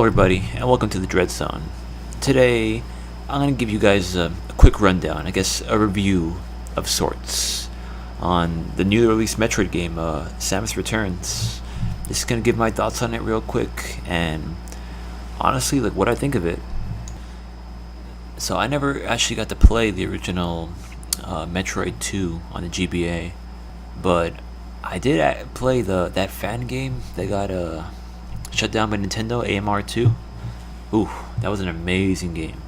everybody, and welcome to the Dread Zone. Today, I'm going to give you guys a quick rundown, I guess a review of sorts, on the newly released Metroid game, Samus Returns. Just going to give my thoughts on it real quick, and honestly, like, what I think of it. So I never actually got to play the original Metroid 2 on the GBA, but I did play that fan game that got shut down by Nintendo, AMR2. Ooh, that was an amazing game.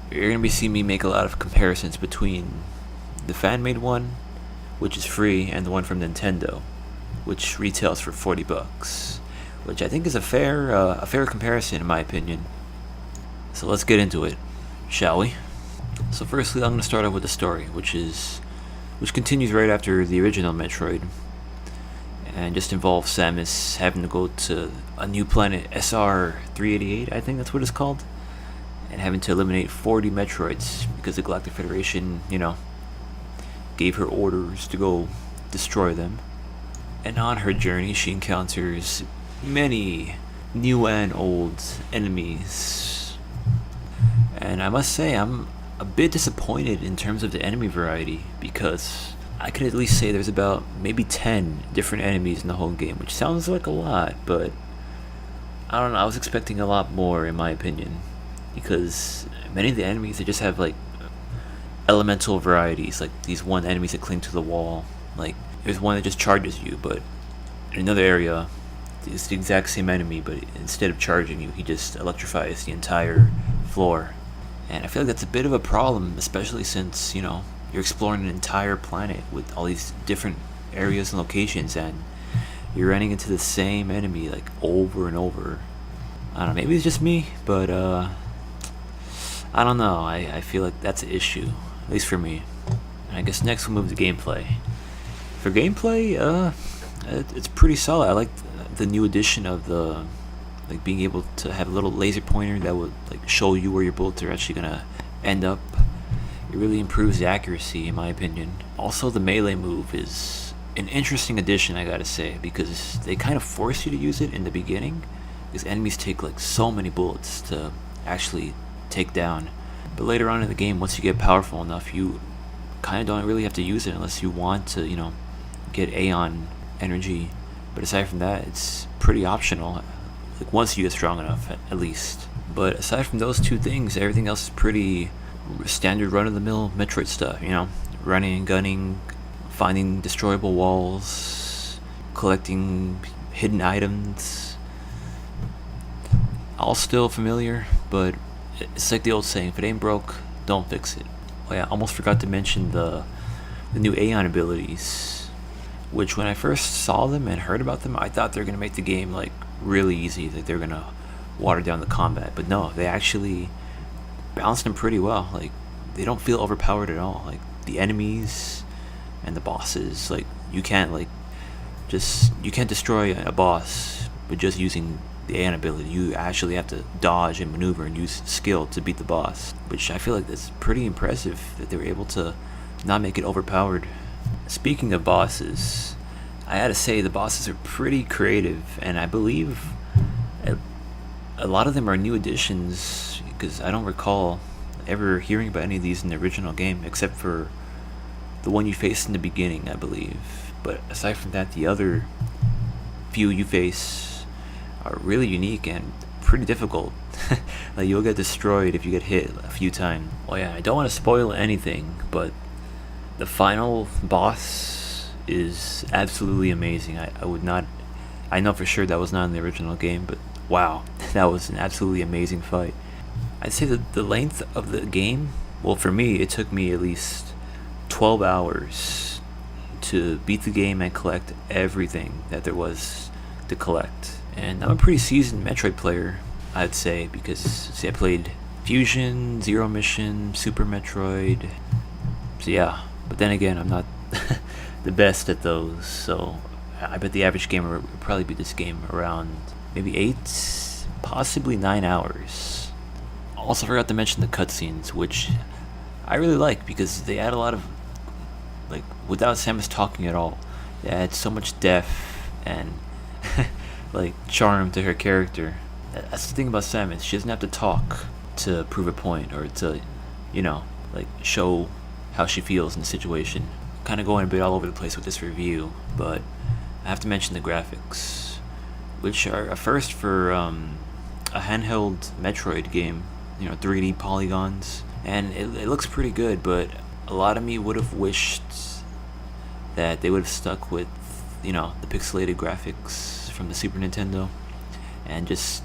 You're gonna be seeing me make a lot of comparisons between the fan-made one, which is free, and the one from Nintendo, which retails for $40, which I think is a fair comparison in my opinion. So let's get into it, shall we? So firstly, I'm gonna start off with the story, which continues right after the original Metroid, and just involves Samus having to go to a new planet, SR-388, I think that's what it's called, and having to eliminate 40 Metroids because the Galactic Federation, gave her orders to go destroy them. And on her journey, she encounters many new and old enemies. And I must say, I'm a bit disappointed in terms of the enemy variety, because I could at least say there's about maybe 10 different enemies in the whole game, which sounds like a lot, but I don't know, I was expecting a lot more in my opinion, because many of the enemies, they just have like elemental varieties, like these one enemies that cling to the wall. Like there's one that just charges you, but in another area it's the exact same enemy, but instead of charging you, he just electrifies the entire floor. And I feel like that's a bit of a problem, especially since, you're exploring an entire planet with all these different areas and locations, and you're running into the same enemy like over and over. I don't know, maybe it's just me, but I don't know, I feel like that's an issue, at least for me. And I guess next we'll move to gameplay. For gameplay, it's pretty solid. I like the new addition of the being able to have a little laser pointer that would show you where your bullets are actually gonna end up. It really improves the accuracy, in my opinion. Also, the melee move is an interesting addition, I gotta say, because they kind of force you to use it in the beginning, because enemies take so many bullets to actually take down. But later on in the game, once you get powerful enough, you kind of don't really have to use it unless you want to, get Aeon energy. But aside from that, it's pretty optional, once you get strong enough, at least. But aside from those two things, everything else is pretty standard run-of-the-mill Metroid stuff, running and gunning, finding destroyable walls, collecting hidden items. All still familiar, but it's like the old saying, if it ain't broke, don't fix it. Oh yeah, almost forgot to mention the new Aeon abilities, which when I first saw them and heard about them, I thought they were going to make the game really easy, that they're going to water down the combat, but no, they actually balanced them pretty well. They don't feel overpowered at all. The enemies and the bosses, you can't destroy a boss with just using the Aeon ability. You actually have to dodge and maneuver and use skill to beat the boss, which I feel like that's pretty impressive that they were able to not make it overpowered. Speaking of bosses, I gotta say the bosses are pretty creative, and I believe a lot of them are new additions, because I don't recall ever hearing about any of these in the original game, except for the one you face in the beginning, I believe. But aside from that, the other few you face are really unique and pretty difficult. You'll get destroyed if you get hit a few times. Well, yeah, I don't want to spoil anything, but the final boss is absolutely amazing. I know for sure that was not in the original game, but wow, that was an absolutely amazing fight. I'd say that the length of the game, well, for me, it took me at least 12 hours to beat the game and collect everything that there was to collect. And I'm a pretty seasoned Metroid player, I'd say, because I played Fusion, Zero Mission, Super Metroid. So yeah, but then again, I'm not the best at those, so I bet the average gamer would probably beat this game around maybe 8, possibly 9 hours. Also forgot to mention the cutscenes, which I really like, because they add a lot of, without Samus talking at all, they add so much depth and charm to her character. That's the thing about Samus. She doesn't have to talk to prove a point or to, you know, like show how she feels in the situation. Kind of going a bit all over the place with this review, but I have to mention the graphics, which are a first for a handheld Metroid game. 3D polygons, and it looks pretty good. But a lot of me would have wished that they would have stuck with, the pixelated graphics from the Super Nintendo, and just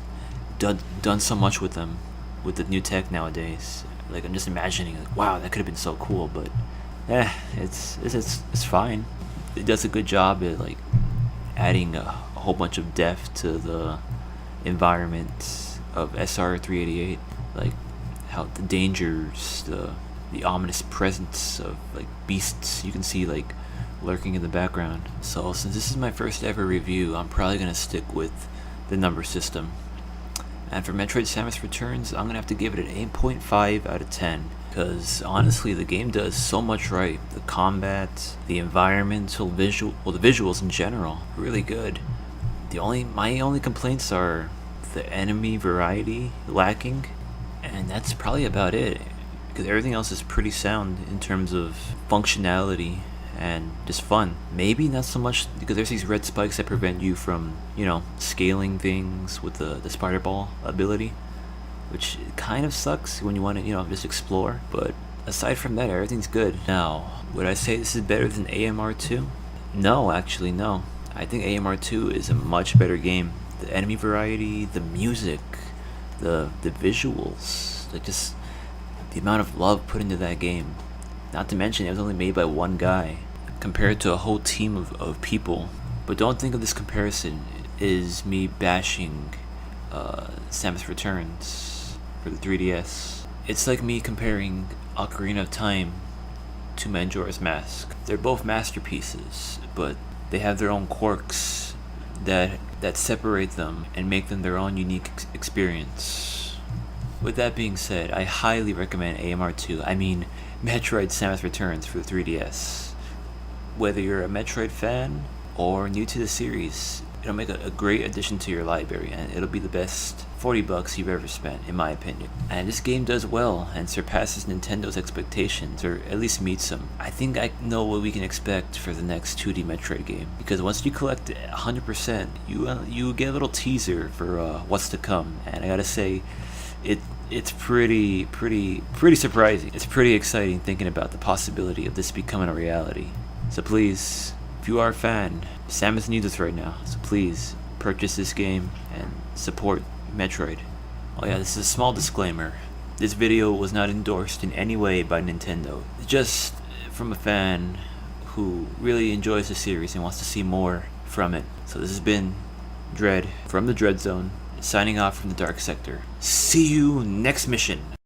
done so much with them with the new tech nowadays. Like, I'm just imagining, like, wow, that could have been so cool. But it's fine. It does a good job at like adding a whole bunch of depth to the environment of SR388, like how the dangers, the ominous presence of like beasts you can see like lurking in the background. So since this is my first ever review, I'm probably gonna stick with the number system. And for Metroid Samus Returns, I'm gonna have to give it an 8.5 out of 10. Because honestly, the game does so much right. The combat, the environmental the visuals in general, really good. My only complaints are the enemy variety lacking, and that's probably about it. Because everything else is pretty sound in terms of functionality and just fun. Maybe not so much because there's these red spikes that prevent you from, scaling things with the spider ball ability, which kind of sucks when you want to, just explore. But aside from that, everything's good. Now, would I say this is better than AMR2? No, actually, no. I think AMR2 is a much better game. The enemy variety, the music, the visuals, like just the amount of love put into that game. Not to mention, it was only made by one guy compared to a whole team of people. But don't think of this comparison as me bashing Samus Returns for the 3DS. It's like me comparing Ocarina of Time to Majora's Mask. They're both masterpieces, but they have their own quirks that separate them and make them their own unique experience. With that being said, I highly recommend AMR2. I mean, Metroid Samus Returns for the 3DS. Whether you're a Metroid fan or new to the series, it'll make a great addition to your library, and it'll be the best $40 you've ever spent, in my opinion. And this game does well and surpasses Nintendo's expectations, or at least meets them. I think I know what we can expect for the next 2D Metroid game, because once you collect 100%, you get a little teaser for what's to come. And I gotta say, it's pretty surprising. It's pretty exciting thinking about the possibility of this becoming a reality. So please, if you are a fan, Samus needs us right now. So please purchase this game and support Metroid. Oh yeah, this is a small disclaimer. This video was not endorsed in any way by Nintendo. It's just from a fan who really enjoys the series and wants to see more from it. So this has been Dread from the Dread Zone, signing off from the Dark Sector. See you next mission.